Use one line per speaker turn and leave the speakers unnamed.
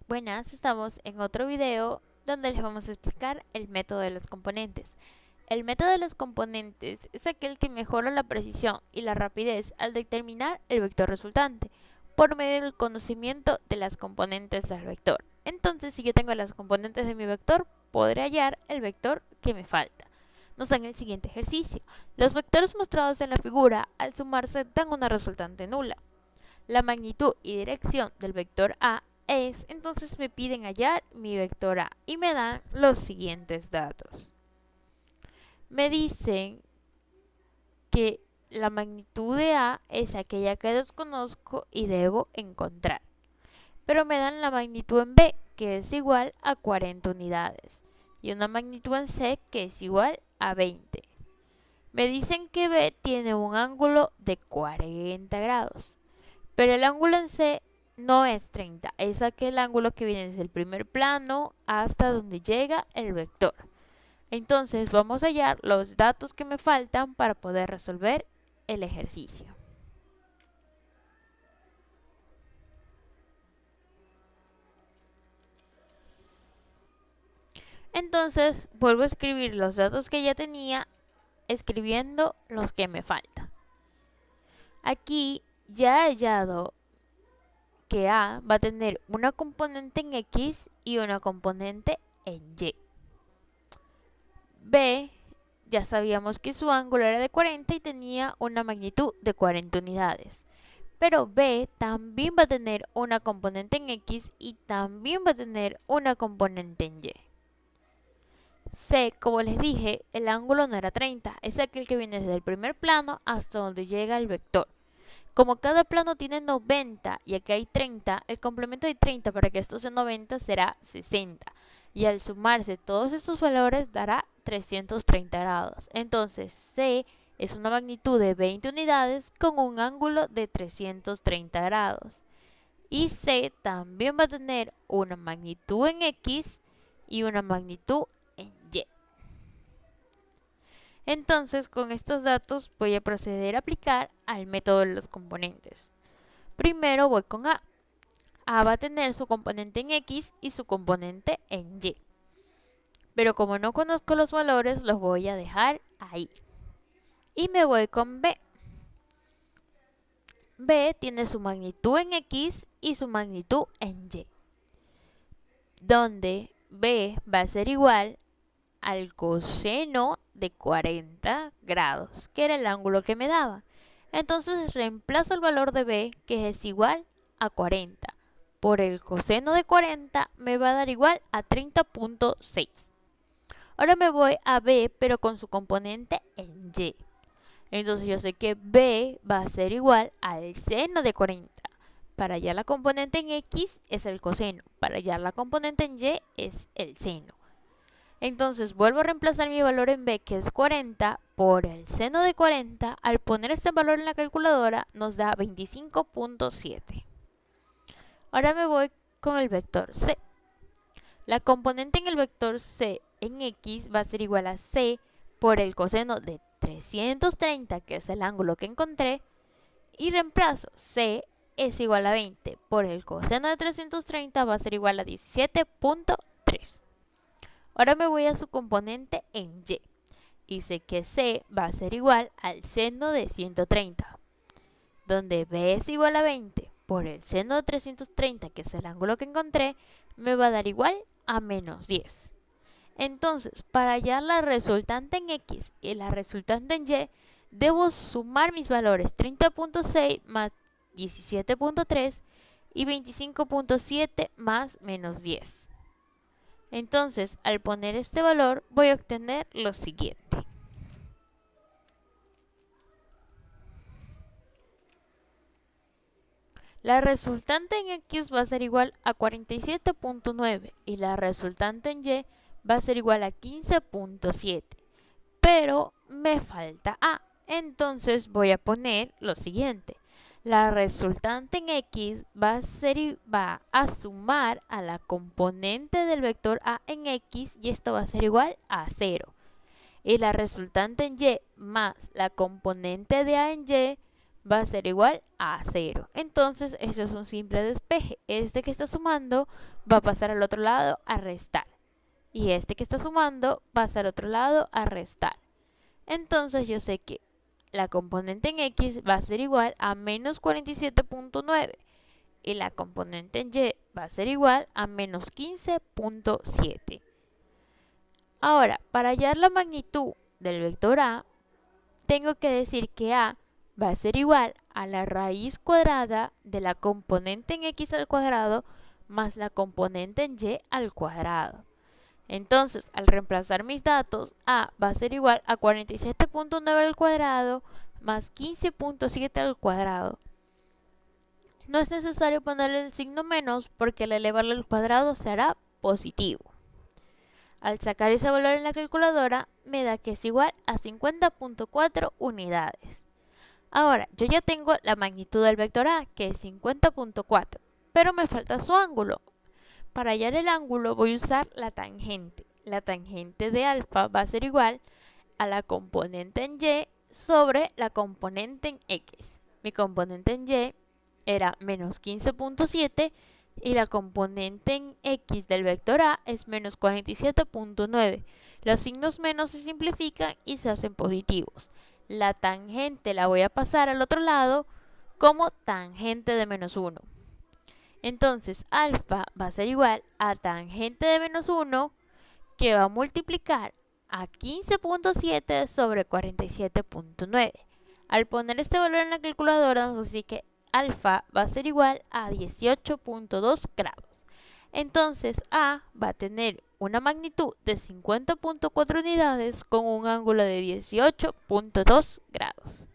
Buenas, estamos en otro video donde les vamos a explicar el método de los componentes. El método de los componentes es aquel que mejora la precisión y la rapidez al determinar el vector resultante por medio del conocimiento de las componentes del vector. Entonces, si yo tengo las componentes de mi vector, podré hallar el vector que me falta. Nos dan el siguiente ejercicio. Los vectores mostrados en la figura al sumarse dan una resultante nula. La magnitud y dirección del vector A entonces me piden hallar mi vector A y me dan los siguientes datos. Me dicen que la magnitud de A es aquella que desconozco y debo encontrar. Pero me dan la magnitud en B, que es igual a 40 unidades, y una magnitud en C, que es igual a 20. Me dicen que B tiene un ángulo de 40 grados, pero el ángulo en C no es 30, es aquel ángulo que viene desde el primer plano hasta donde llega el vector. Entonces vamos a hallar los datos que me faltan para poder resolver el ejercicio. Entonces vuelvo a escribir los datos que ya tenía, escribiendo los que me faltan. Aquí ya he hallado que A va a tener una componente en X y una componente en Y. B, ya sabíamos que su ángulo era de 40 y tenía una magnitud de 40 unidades. Pero B también va a tener una componente en X y también va a tener una componente en Y. C, como les dije, el ángulo no era 30, es aquel que viene desde el primer plano hasta donde llega el vector. Como cada plano tiene 90 y aquí hay 30, el complemento de 30 para que esto sea 90 será 60. Y al sumarse todos estos valores dará 330 grados. Entonces C es una magnitud de 20 unidades con un ángulo de 330 grados. Y C también va a tener una magnitud en X y una magnitud en Y. Entonces, con estos datos voy a proceder a aplicar al método de los componentes. Primero voy con A. A va a tener su componente en X y su componente en Y. Pero como no conozco los valores, los voy a dejar ahí. Y me voy con B. B tiene su magnitud en X y su magnitud en Y. Donde B va a ser igual al coseno de 40 grados, que era el ángulo que me daba. Entonces reemplazo el valor de B, que es igual a 40, por el coseno de 40 me va a dar igual a 30.6. Ahora me voy a B, pero con su componente en Y. Entonces yo sé que B va a ser igual al seno de 40. Para hallar la componente en X es el coseno, para hallar la componente en Y es el seno. Entonces vuelvo a reemplazar mi valor en B, que es 40, por el seno de 40. Al poner este valor en la calculadora nos da 25.7. Ahora me voy con el vector C. La componente en el vector C en X va a ser igual a C por el coseno de 330, que es el ángulo que encontré, y reemplazo C es igual a 20 por el coseno de 330 va a ser igual a 17.3. Ahora me voy a su componente en Y. Y sé que C va a ser igual al seno de 130. Donde B es igual a 20 por el seno de 330, que es el ángulo que encontré, me va a dar igual a menos 10. Entonces, para hallar la resultante en X y la resultante en Y, debo sumar mis valores 30.6 más 17.3 y 25.7 más menos 10. Entonces, al poner este valor, voy a obtener lo siguiente. La resultante en X va a ser igual a 47.9 y la resultante en Y va a ser igual a 15.7. Pero me falta A. Entonces voy a poner lo siguiente. La resultante en X va a sumar a la componente del vector A en X y esto va a ser igual a 0. Y la resultante en Y más la componente de A en Y va a ser igual a 0. Entonces, eso es un simple despeje. Este que está sumando va a pasar al otro lado a restar. Y este que está sumando pasa al otro lado a restar. Entonces, yo sé que la componente en X va a ser igual a menos 47.9 y la componente en Y va a ser igual a menos 15.7. Ahora, para hallar la magnitud del vector A, tengo que decir que A va a ser igual a la raíz cuadrada de la componente en X al cuadrado más la componente en Y al cuadrado. Entonces, al reemplazar mis datos, A va a ser igual a 47.9 al cuadrado más 15.7 al cuadrado. No es necesario ponerle el signo menos porque al elevarlo al cuadrado será positivo. Al sacar ese valor en la calculadora, me da que es igual a 50.4 unidades. Ahora, yo ya tengo la magnitud del vector A, que es 50.4, pero me falta su ángulo. Para hallar el ángulo voy a usar la tangente. La tangente de alfa va a ser igual a la componente en Y sobre la componente en X. Mi componente en Y era menos 15.7 y la componente en X del vector A es menos 47.9. Los signos menos se simplifican y se hacen positivos. La tangente la voy a pasar al otro lado como tangente de menos 1. Entonces, alfa va a ser igual a tangente de menos 1 que va a multiplicar a 15.7 sobre 47.9. Al poner este valor en la calculadora, nos dice que alfa va a ser igual a 18.2 grados. Entonces, A va a tener una magnitud de 50.4 unidades con un ángulo de 18.2 grados.